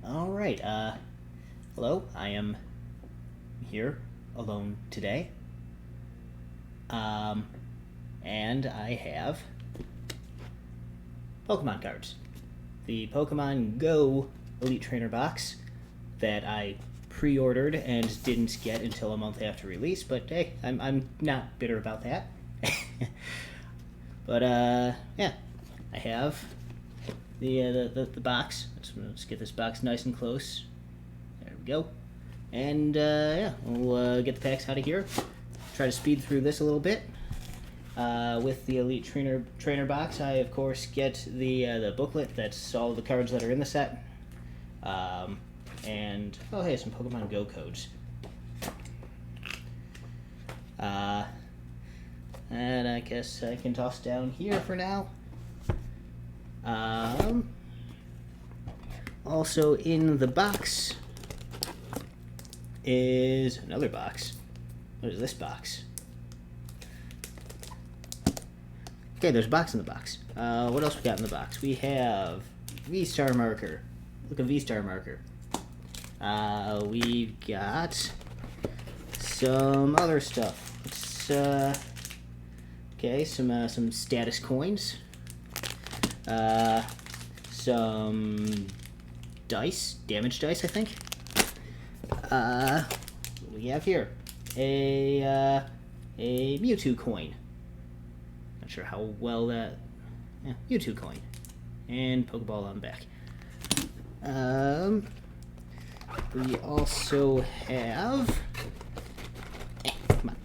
Alright, hello, I am here alone today. And I have Pokemon cards. The Pokemon Go Elite Trainer box that I pre-ordered and didn't get until a month after release, but hey, I'm not bitter about that. But, yeah, I have the box. Let's get this box nice and close. There we go. And, yeah, we'll get the packs out of here. Try to speed through this a little bit. With the Elite Trainer box, I, of course, get the booklet. That's all the cards that are in the set. And, oh, hey, some Pokemon Go codes. And I guess I can toss down here for now. Also in the box is another box. What is this box? Okay, there's a box in the box. What else we got in the box? We have V-Star marker. Look, a V-Star marker. We've got some other stuff. Let's, okay, some status coins. Some dice, damage dice, I think. What do we have here? A Mewtwo coin. Not sure how well that... Yeah, Mewtwo coin. And Pokeball on the back. We also have... come on.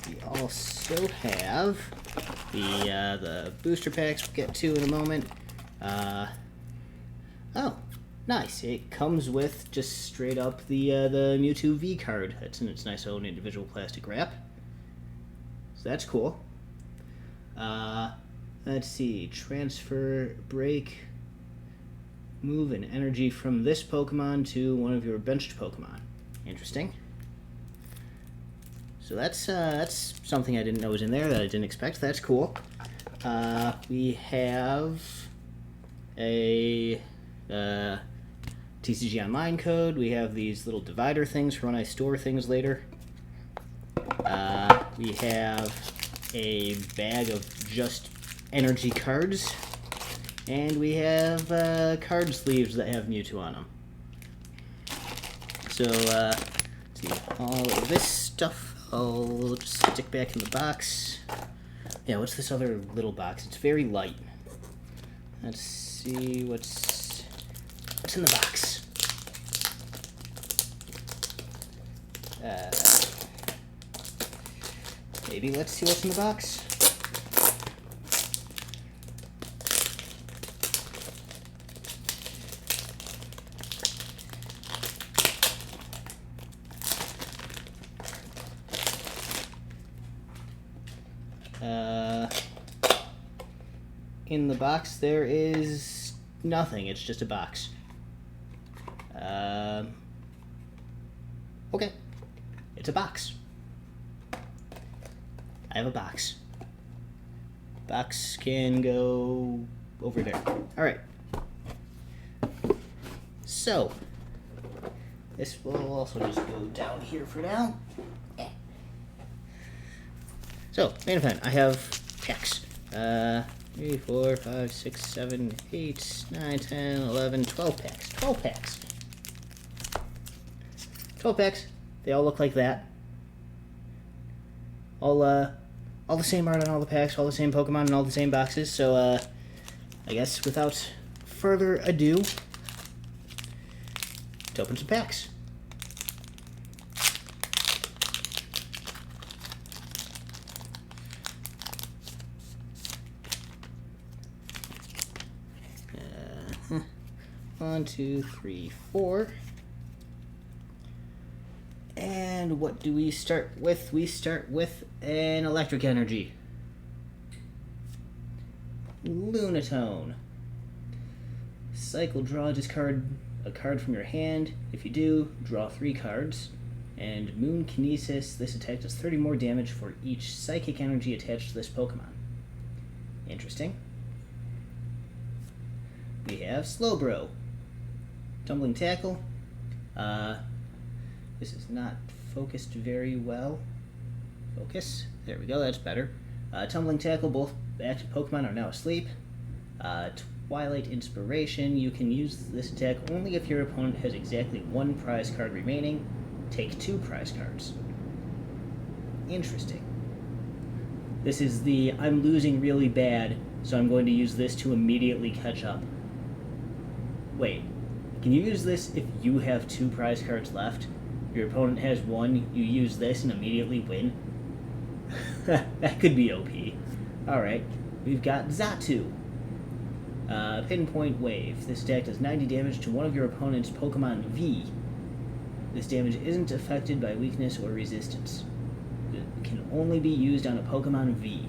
We also have the booster packs we'll get to in a moment. Oh, nice. It comes with just straight up the Mewtwo V card. That's in its nice own individual plastic wrap. So that's cool. Let's see. Transfer, break, move an energy from this Pokemon to one of your benched Pokemon. Interesting. So that's something I didn't know was in there that I didn't expect. That's cool. We have a TCG Online code. We have these little divider things for when I store things later. We have a bag of just energy cards. And we have card sleeves that have Mewtwo on them. So, let's see, all of this stuff I'll just stick back in the box. Yeah, what's this other little box? It's very light. Let's see what's in the box. Maybe let's see what's in the box. In the box there is nothing. It's just a box. Okay. It's a box. I have a box. Box can go over there. Alright. So, this will also just go down here for now. So, main event. I have packs. 3, 4, 5, 6, 7, 8, 9, 10, 11, 12 packs. 12 packs. 12 packs. They all look like that. All the same art on all the packs, all the same Pokemon in all the same boxes. So, I guess without further ado, let's open some packs. One, two, three, four. And what do we start with? We start with an electric energy. Lunatone. Cycle, draw, discard a card from your hand. If you do, draw 3 cards. And Moon Kinesis, this attack does 30 more damage for each psychic energy attached to this Pokemon. Interesting. we have Slowbro. Tumbling Tackle. This is not focused very well. Focus. There we go, that's better. Tumbling Tackle, both active Pokemon are now asleep. Twilight Inspiration, you can use this attack only if your opponent has exactly one prize card remaining. Take 2 prize cards. Interesting. This is the I'm losing really bad, so I'm going to use this to immediately catch up. Wait, can you use this if you have 2 prize cards left? Your opponent has 1, you use this and immediately win? That could be OP. Alright, we've got Xatu. Pinpoint Wave. This attack does 90 damage to one of your opponent's Pokemon V. This damage isn't affected by weakness or resistance. It can only be used on a Pokemon V.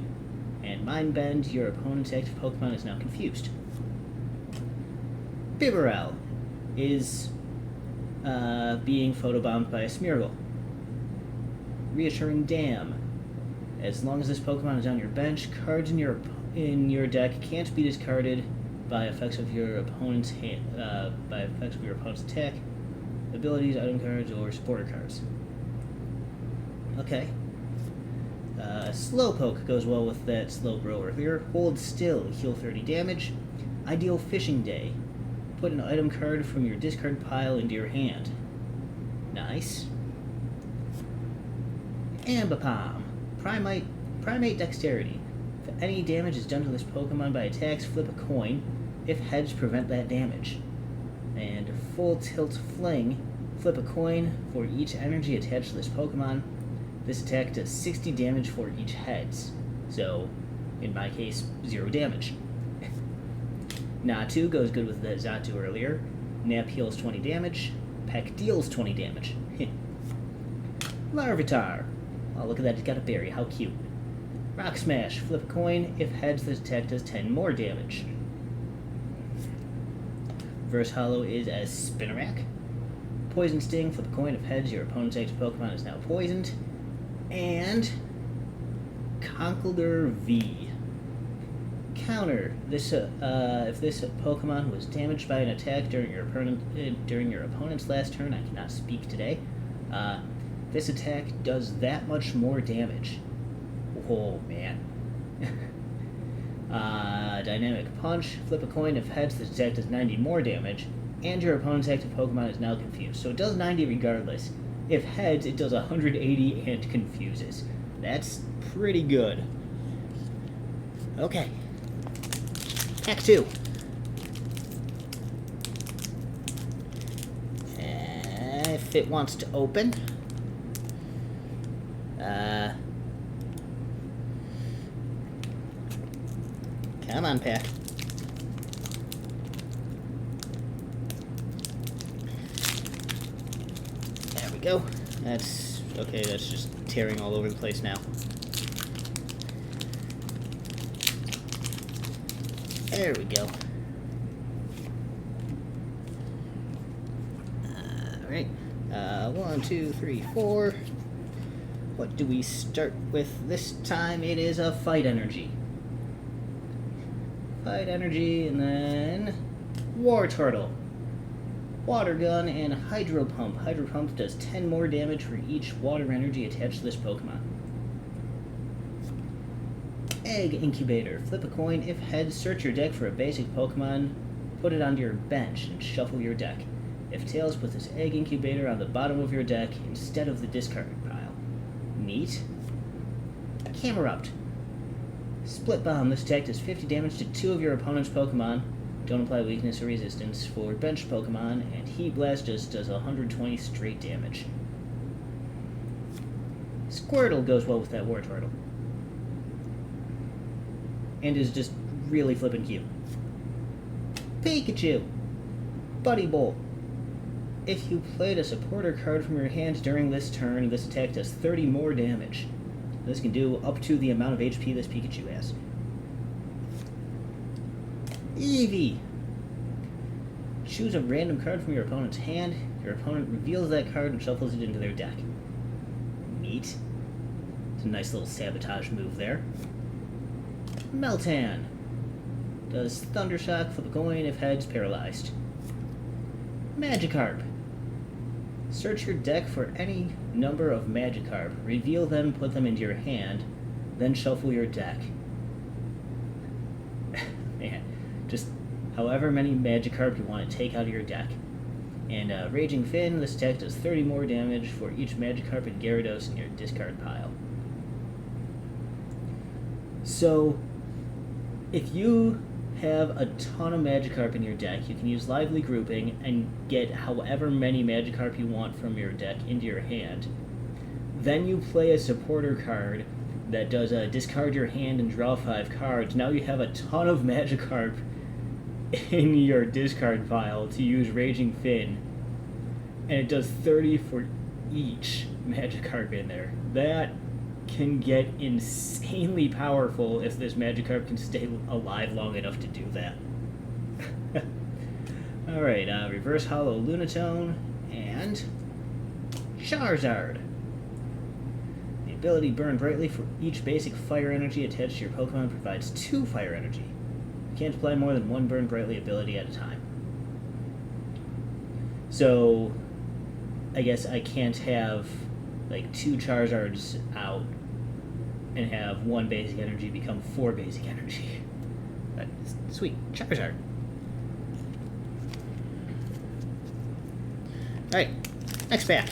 And Mind Bend, your opponent's active Pokemon is now confused. Bibarel is being photobombed by a Smeargle. Reassuring Dam. As long as this Pokemon is on your bench, cards in your deck can't be discarded by effects of your opponent's attack, abilities, item cards, or supporter cards. Okay. Slowpoke goes well with that Slowbro earlier. Hold Still, heal 30 damage. Ideal Fishing Day. Put an item card from your discard pile into your hand. Nice. Ambipom. Primate Dexterity. If any damage is done to this Pokemon by attacks, flip a coin. If heads, prevent that damage. And Full Tilt Fling. Flip a coin for each energy attached to this Pokemon. This attack does 60 damage for each heads. So, in my case, 0 damage. Natu goes good with that Xatu earlier. Nap heals 20 damage. Peck deals 20 damage. Larvitar. Oh, look at that, he's got a berry. How cute. Rock Smash. Flip a coin. If heads, this attack does 10 more damage. Reverse Hollow is as Spinarak. Poison Sting. Flip a coin. If heads, your opponent's active Pokemon is now poisoned. And Conkeldurr V. Counter. This if this Pokemon was damaged by an attack during your opponent's last turn, I cannot speak today. This attack does that much more damage. Oh man. Dynamic Punch. Flip a coin. If heads, this attack does 90 more damage, and your opponent's active Pokemon is now confused. So it does 90 regardless. If heads, it does 180 and confuses. That's pretty good. Okay. Pack 2. If it wants to open. Come on, pack. There we go. That's okay, that's just tearing all over the place now. There we go. Alright. 1, 2, 3, 4. What do we start with this time? It is a Fight Energy. Fight Energy, and then War Turtle. Water Gun and Hydro Pump. Hydro Pump does 10 more damage for each water energy attached to this Pokemon. Egg Incubator. Flip a coin. If heads, search your deck for a basic Pokemon, put it onto your bench, and shuffle your deck. If tails, put this Egg Incubator on the bottom of your deck instead of the discard pile. Neat. Camerupt. Split Bomb. This attack does 50 damage to 2 of your opponent's Pokemon. Don't apply weakness or resistance for bench Pokemon, and Heat Blast just does 120 straight damage. Squirtle goes well with that War Turtle. And is just really flippin' cute. Pikachu! Buddy Bolt. If you played a supporter card from your hand during this turn, this attack does 30 more damage. This can do up to the amount of HP this Pikachu has. Eevee! Choose a random card from your opponent's hand. Your opponent reveals that card and shuffles it into their deck. Neat. It's a nice little sabotage move there. Meltan. Does Thundershock, flip a coin, if heads, paralyzed. Magikarp. Search your deck for any number of Magikarp, reveal them, put them into your hand, then shuffle your deck. Man, just however many Magikarp you want to take out of your deck. And Raging Fin, this attack does 30 more damage for each Magikarp and Gyarados in your discard pile. So, if you have a ton of Magikarp in your deck, you can use Lively Grouping and get however many Magikarp you want from your deck into your hand. Then you play a supporter card that does discard your hand and draw 5 cards. Now you have a ton of Magikarp in your discard pile to use Raging Fin, and it does 30 for each Magikarp in there. That can get insanely powerful if this Magikarp can stay alive long enough to do that. Alright, Reverse Hollow Lunatone and Charizard. The ability Burn Brightly for each basic fire energy attached to your Pokemon provides 2 fire energy. You can't apply more than 1 Burn Brightly ability at a time. So, I guess I can't have like 2 Charizards out and have 1 basic energy become 4 basic energy. But sweet, Charizard. Alright, next pack.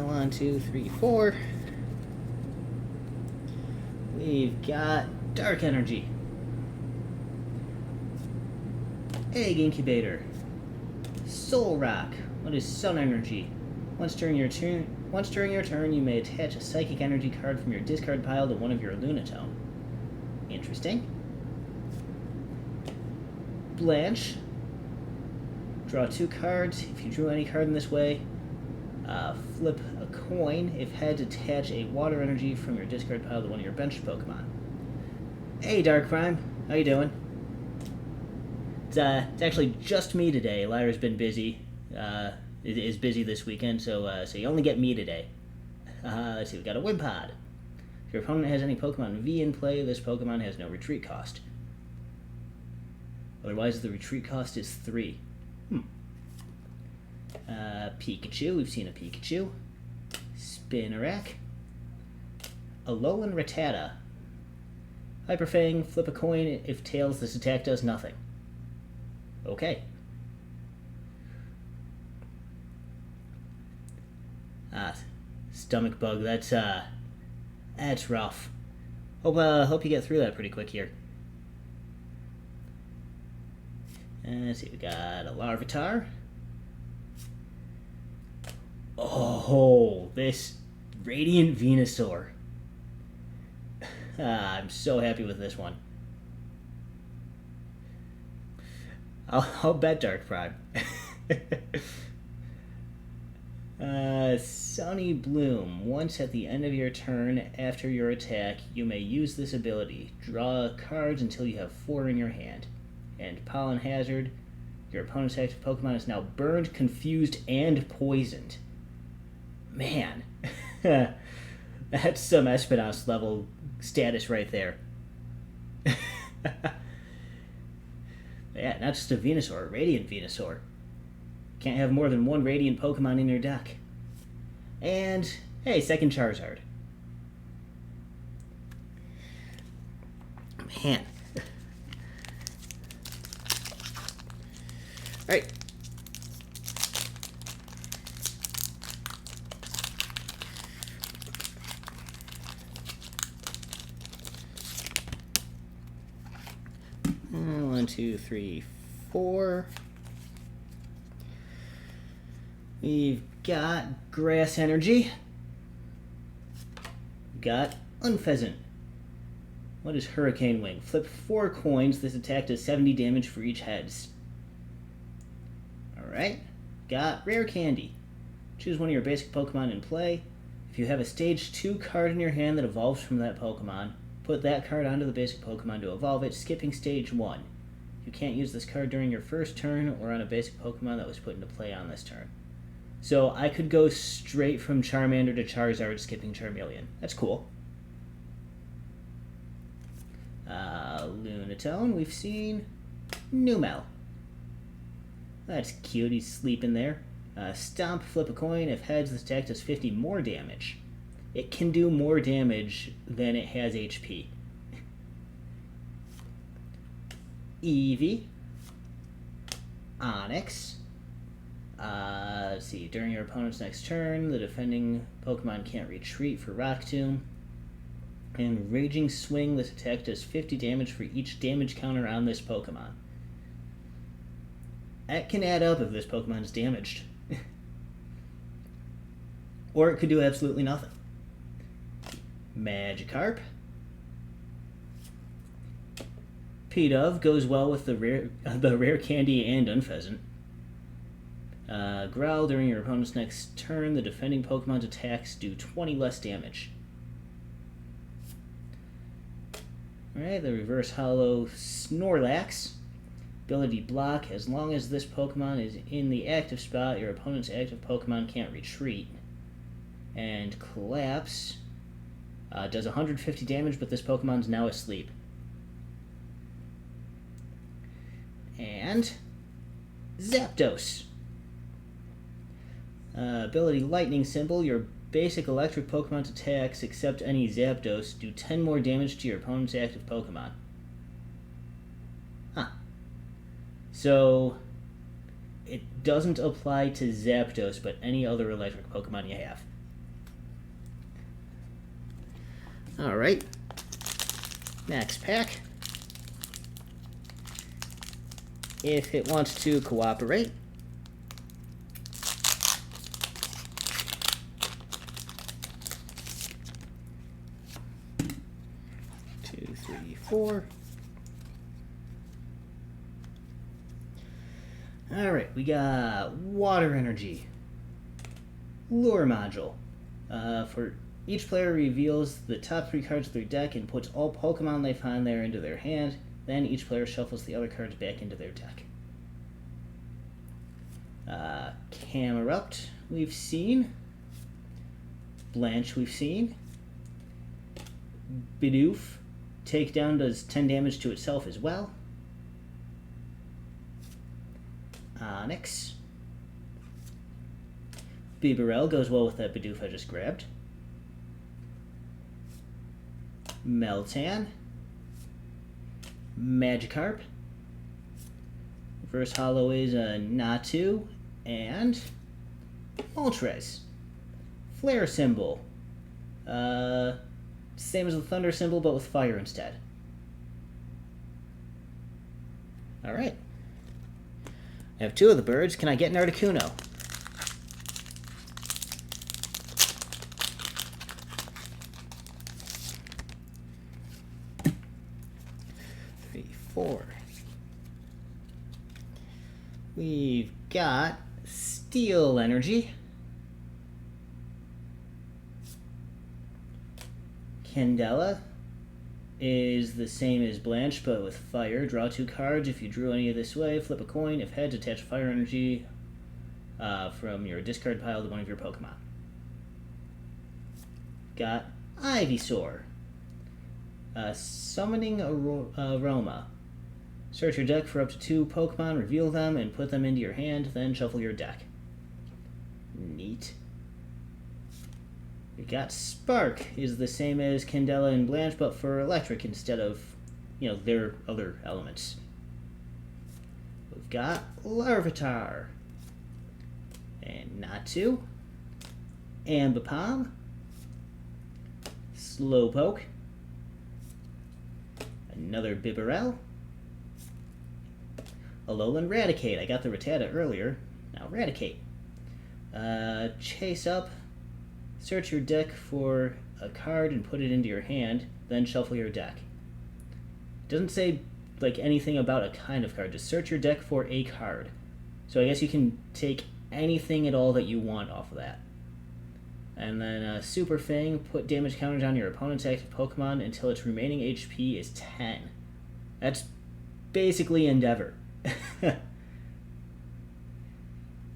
One, two, three, 4. We've got Dark Energy. Egg Incubator. Soul Rock. What is Sun Energy? Once during your turn, you may attach a Psychic Energy card from your discard pile to one of your Lunatone. Interesting. Blanche. Draw 2 cards. If you drew any card in this way, flip a coin. If heads, attach a Water Energy from your discard pile to one of your bench Pokemon. Hey, Dark Prime. How you doing? It's actually just me today. Lyra's been busy. Is busy this weekend, so you only get me today. Let's see, we got a Wimpod. If your opponent has any Pokemon V in play, this Pokemon has no retreat cost. Otherwise, the retreat cost is 3. Pikachu, we've seen a Pikachu. Spinarak. Alolan Rattata. Hyper Fang, flip a coin. If tails, this attack does nothing. Okay. Stomach bug. That's rough. Hope you get through that pretty quick here. Let's see, we got a Larvitar. Oh, this Radiant Venusaur. I'm so happy with this one. I'll bet Dark Prime. Sunny Bloom. Once at the end of your turn, after your attack, you may use this ability. Draw cards until you have 4 in your hand. And Pollen Hazard. Your opponent's active Pokemon is now burned, confused, and poisoned. Man. That's some Espinos level status right there. Yeah, not just a Venusaur, a Radiant Venusaur. Can't have more than 1 Radiant Pokemon in your deck. And, hey, second Charizard. Man. Alright. One, two, three, 4. We've got Grass Energy. Got Unpheasant. What is Hurricane Wing? Flip 4 coins. This attack does 70 damage for each heads. Alright. Got Rare Candy. Choose one of your basic Pokemon in play. If you have a Stage 2 card in your hand that evolves from that Pokemon, put that card onto the basic Pokemon to evolve it, skipping Stage 1. You can't use this card during your first turn or on a basic Pokemon that was put into play on this turn. So I could go straight from Charmander to Charizard, skipping Charmeleon. That's cool. Lunatone, we've seen. Numel. That's cute, he's sleeping there. Stomp, flip a coin. If heads, this attack does 50 more damage. It can do more damage than it has HP. Eevee. Onyx. Let's see. During your opponent's next turn, the defending Pokemon can't retreat for Rock Tomb. And Raging Swing, this attack does 50 damage for each damage counter on this Pokemon. That can add up if this Pokemon is damaged. Or it could do absolutely nothing. Magikarp. Pidove goes well with the rare candy and Unpheasant. Growl, during your opponent's next turn, the defending Pokemon's attacks do 20 less damage. Alright, the reverse hollow Snorlax. Ability block. As long as this Pokemon is in the active spot, your opponent's active Pokemon can't retreat. And Collapse. Does 150 damage, but this Pokemon's now asleep. And Zapdos. Ability Lightning Symbol. Your basic electric Pokemon's attacks, except any Zapdos, do 10 more damage to your opponent's active Pokemon. Huh. So, it doesn't apply to Zapdos, but any other electric Pokemon you have. Alright. Next pack. If it wants to cooperate. Two, three, four. Alright, we got Water Energy. Lure Module. For each player reveals the top 3 cards of their deck and puts all Pokemon they find there into their hand. Then each player shuffles the other cards back into their deck. Camerupt, we've seen. Blanche, we've seen. Bidoof, takedown does 10 damage to itself as well. Onyx. Bibarel goes well with that Bidoof I just grabbed. Meltan. Magikarp. Reverse hollow is a Natu. And Moltres. Flare symbol. Same as the thunder symbol, but with fire instead. Alright. I have 2 of the birds. Can I get an Articuno? Three, 4. We've got Steel Energy. Candela is the same as Blanche, but with fire. Draw 2 cards. If you drew any of this way, flip a coin. If heads, attach fire energy from your discard pile to one of your Pokemon. Got Ivysaur. Summoning Aroma. Search your deck for up to 2 Pokemon, reveal them, and put them into your hand, then shuffle your deck. Neat. We got Spark, is the same as Candela and Blanche, but for electric instead of, their other elements. We've got Larvitar. And Natu. Ambipom. Slowpoke. Another Bibarel. Alolan Raticate. I got the Rattata earlier. Now Raticate. Chase up. Search your deck for a card and put it into your hand, then shuffle your deck. It doesn't say anything about a kind of card. Just search your deck for a card. So I guess you can take anything at all that you want off of that. And then Super Fang, put damage counters on your opponent's active Pokemon until its remaining HP is 10. That's basically Endeavor.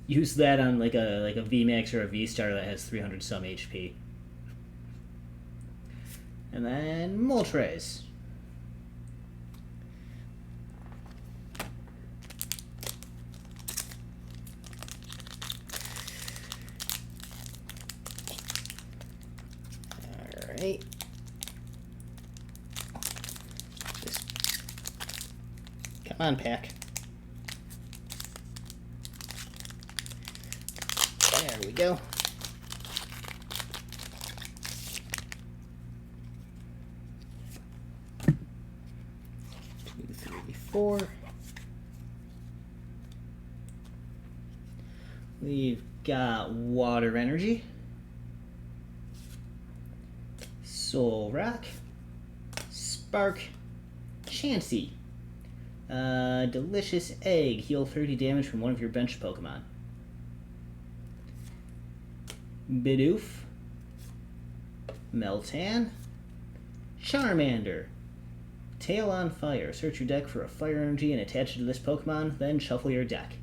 use that on like a VMAX or a V-Star that has 300 some HP. And then Moltres. Alright. Come on, pack. There we go. Two, three, four. We've got Water Energy, Soul Rock, Spark, Chansey, Delicious Egg, heal 30 damage from one of your bench Pokemon. Bidoof, Meltan, Charmander, Tail on Fire. Search your deck for a fire energy and attach it to this Pokemon, then shuffle your deck.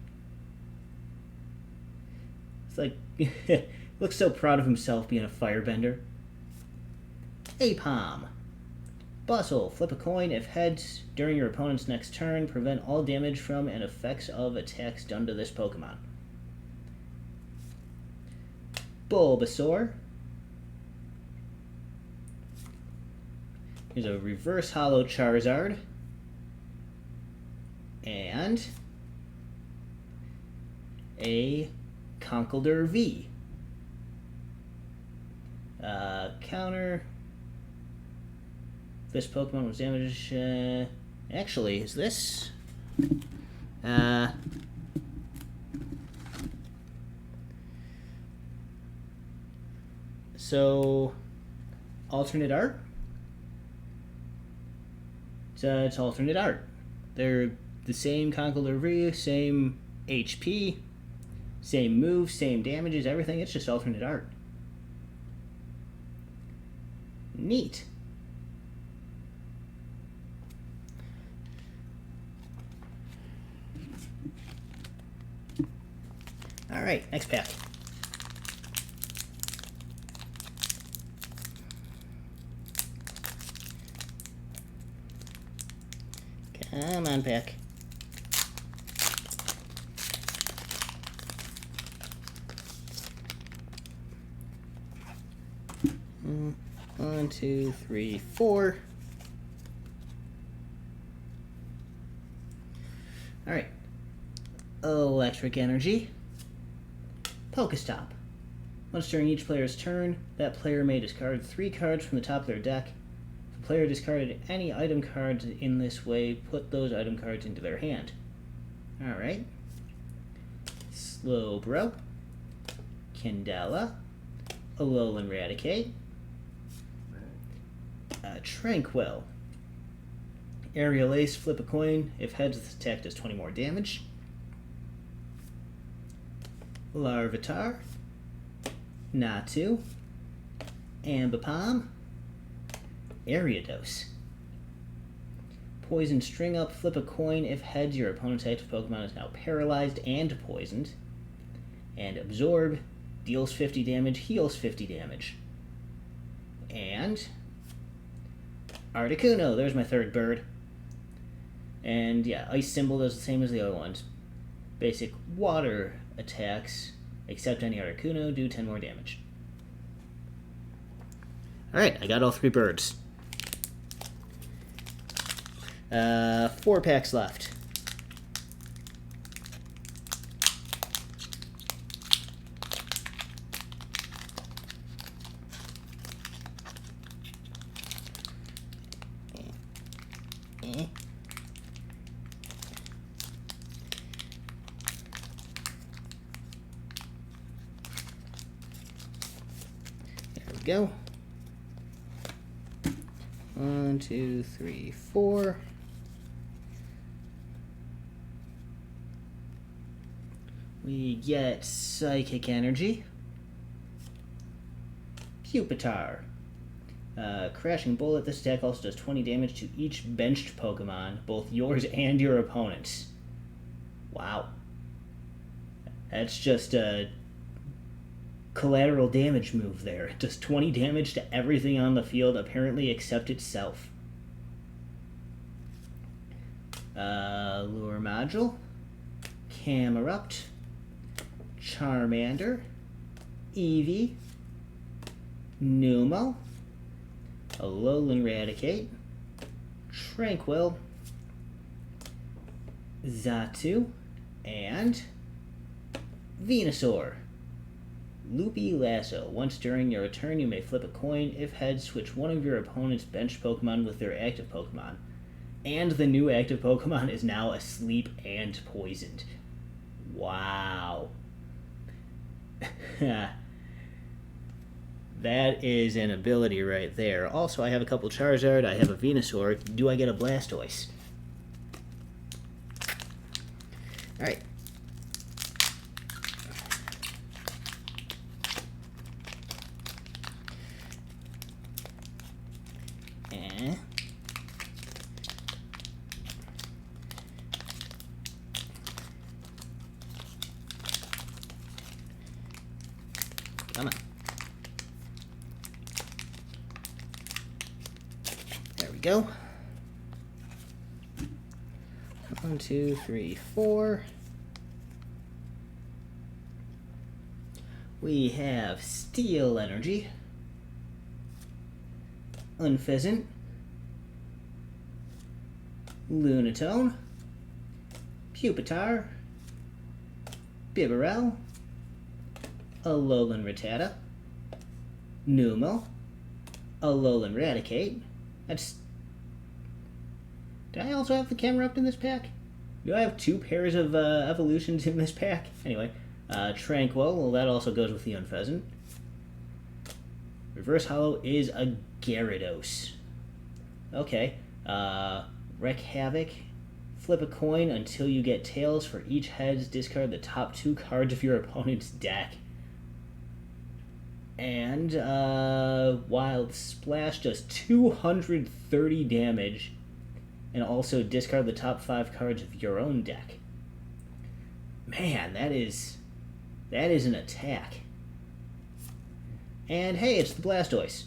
It's like, looks so proud of himself being a firebender. Apom, Bustle, flip a coin. If heads during your opponent's next turn, prevent all damage from and effects of attacks done to this Pokemon. Bulbasaur. Here's a reverse hollow Charizard. And a Conkeldurr V. Counter. This Pokemon was damaged. Actually, is this? So, alternate art? It's alternate art. They're the same Conkeldurr V, same HP, same moves, same damages, everything. It's just alternate art. Neat. Alright, next pack. Come on, pack. One, two, three, four. Alright. Electric Energy. Pokestop. Once during each player's turn, that player may discard 3 cards from the top of their deck. If the player discarded any item cards in this way, put those item cards into their hand. Alright. Slowbro. Candela. Alolan Raticate. Tranquil. Aerial Ace, flip a coin. If heads, this attack does 20 more damage. Larvitar. Natu. Ambipom. Ariados. Poison String Up, flip a coin. If heads, your opponent's active Pokemon is now paralyzed and poisoned. And Absorb, deals 50 damage, heals 50 damage. And Articuno, there's my third bird. And yeah, Ice Symbol does the same as the other ones. Basic water attacks, except any Articuno, do 10 more damage. Alright, I got all 3 birds. 4 packs left. Go. 1, 2, 3, 4. We get Psychic Energy. Pupitar. Crashing Bullet. This attack also does 20 damage to each benched Pokemon, both yours and your opponent's. Wow. That's just a collateral damage move there. It does 20 damage to everything on the field, apparently except itself. Lure Module, Camerupt, Charmander, Eevee, Numel, Alolan Raticate, Tranquil, Xatu, and Venusaur. Loopy Lasso. Once during your turn, you may flip a coin. If heads, switch one of your opponent's bench Pokemon with their active Pokemon. And the new active Pokemon is now asleep and poisoned. Wow. That is an ability right there. Also, I have a couple Charizard, I have a Venusaur. Do I get a Blastoise? Alright. Come on. There we go. 1, 2, 3, 4. We have Steel Energy, Unpheasant, Lunatone, Pupitar, Bibarel, Alolan Rattata, Numel, Alolan Raticate. That's... Did I also have the Camerupt in this pack? Do I have 2 pairs of evolutions in this pack? Anyway, Tranquil, well, that also goes with the Unpheasant. Reverse Hollow is a Gyarados. Okay, Wreak Havoc. Flip a coin until you get tails. For each heads, discard the top 2 cards of your opponent's deck. And Wild Splash does 230 damage, and also discard the top 5 cards of your own deck. Man, that is an attack. And hey, it's the Blastoise.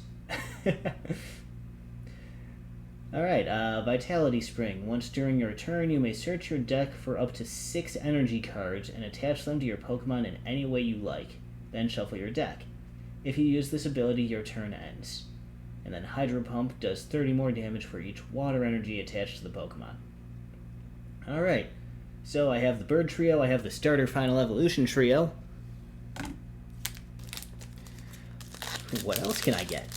Alright, Vitality Spring. Once during your turn, you may search your deck for up to 6 energy cards and attach them to your Pokemon in any way you like. Then shuffle your deck. If you use this ability, your turn ends. And then Hydro Pump does 30 more damage for each water energy attached to the Pokemon. Alright, so I have the Bird Trio, I have the Starter Final Evolution Trio. What else can I get?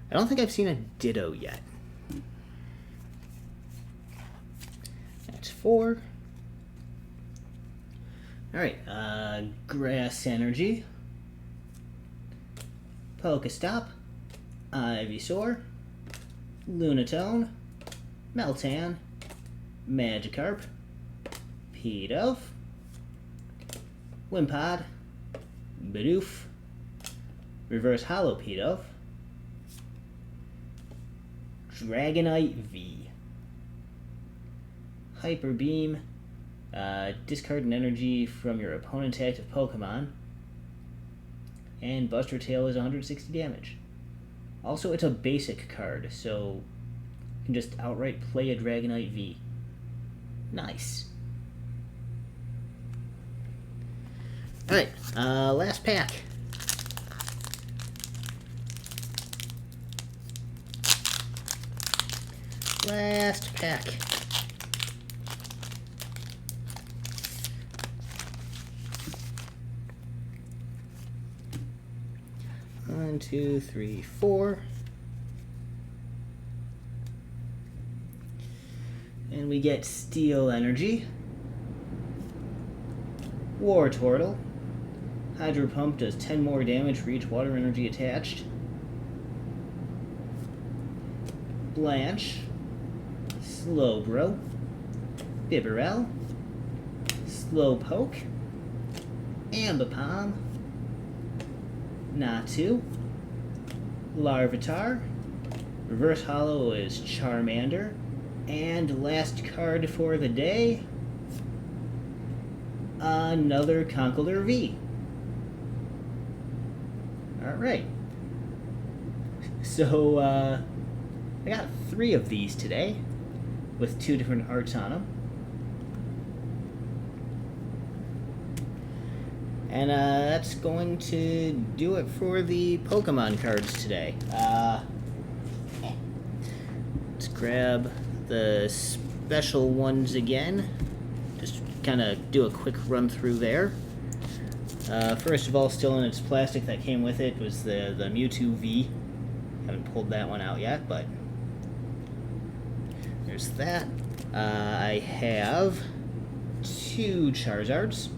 I don't think I've seen a Ditto yet. That's 4. Alright, Grass Energy, Pokestop, Ivysaur, Lunatone, Meltan, Magikarp, Pidove, Wimpod, Bidoof, Reverse Hollow Pidove, Dragonite V, Hyper Beam, discard an energy from your opponent's active Pokemon, and Buster Tail is 160 damage. Also, it's a basic card, so you can just outright play a Dragonite V. Nice. Alright, last pack. Last pack. One, two, three, 4. And we get Steel Energy, Wartortle. Hydro Pump does 10 more damage for each water energy attached. Blanche, Slowbro, Bibarel, Slowpoke, Ambipom, Natu, Larvitar. Reverse Hollow is Charmander. And last card for the day, another Conkeldurr V. Alright. So, I got 3 of these today, with 2 different arts on them. And that's going to do it for the Pokemon cards today. Let's grab the special ones again. Just kind of do a quick run through there. First of all, still in its plastic that came with it was the Mewtwo V. Haven't pulled that one out yet, but there's that. I have 2 Charizards.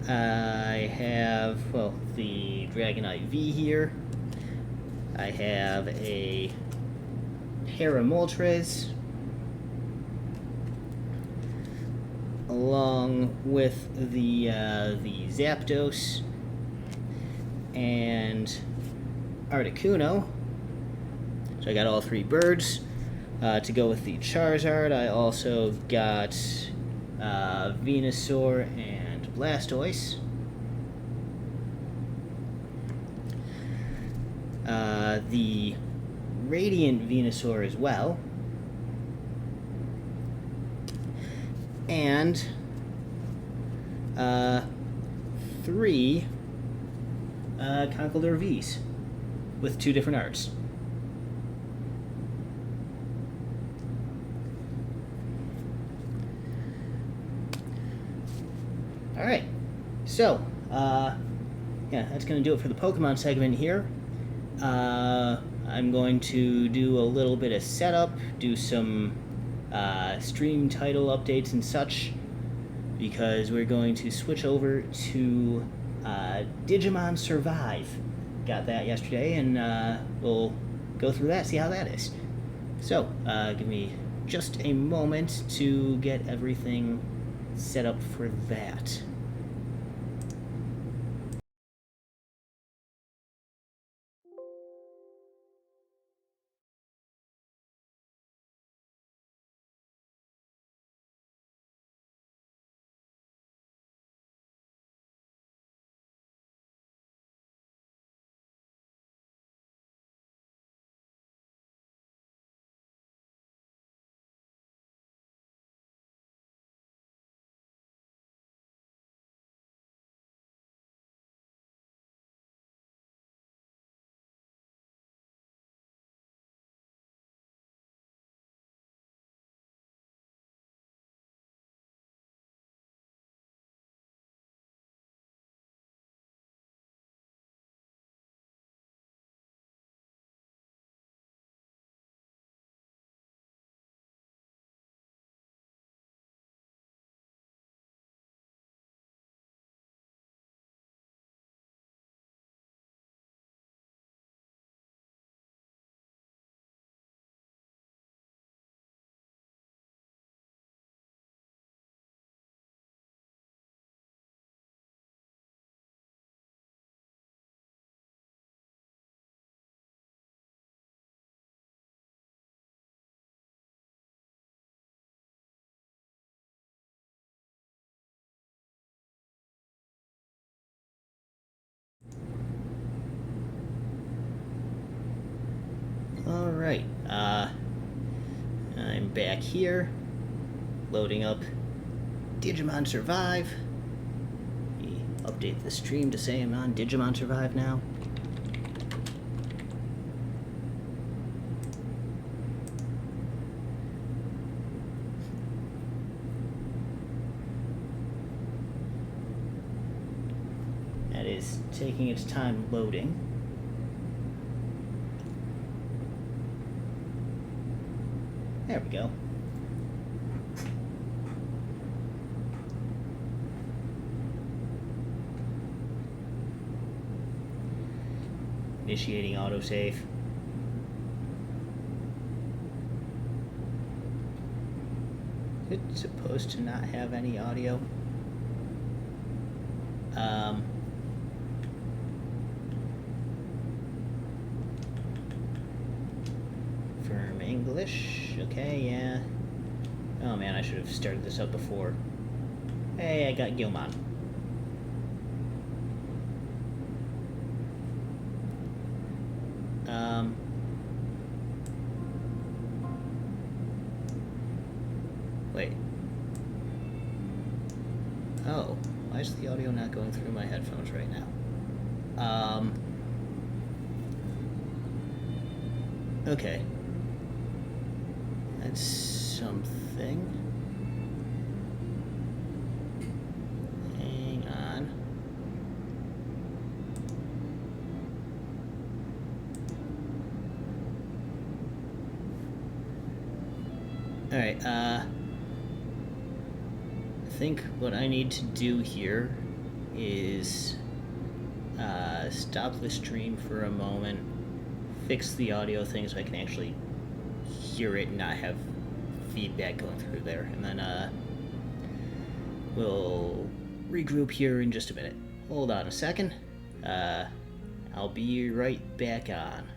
I have, well, the Dragonite V here. I have a Paramoltres, along with the Zapdos and Articuno. So I got all 3 birds. To go with the Charizard, I also got Venusaur and Blastoise. The Radiant Venusaur as well. And 3 Conkeldurr Vs with 2 different arts. Alright, so, yeah, that's going to do it for the Pokemon segment here. I'm going to do a little bit of setup, do some stream title updates and such, because we're going to switch over to Digimon Survive. Got that yesterday, and we'll go through that, see how that is. So, give me just a moment to get everything set up for that. Alright, I'm back here, loading up Digimon Survive. Let me update the stream to say I'm on Digimon Survive now. That is taking its time loading. There we go. Initiating autosave. It's supposed to not have any audio. English. Okay, yeah. Oh man, I should have started this up before. Hey, I got Gilmon. Wait. Oh, why is the audio not going through my headphones right now? Okay. That's something. Hang on. Alright, I think what I need to do here is stop the stream for a moment, fix the audio thing so I can actually hear it and not have feedback going through there, and then we'll regroup here in just a minute. Hold on a second. I'll be right back on.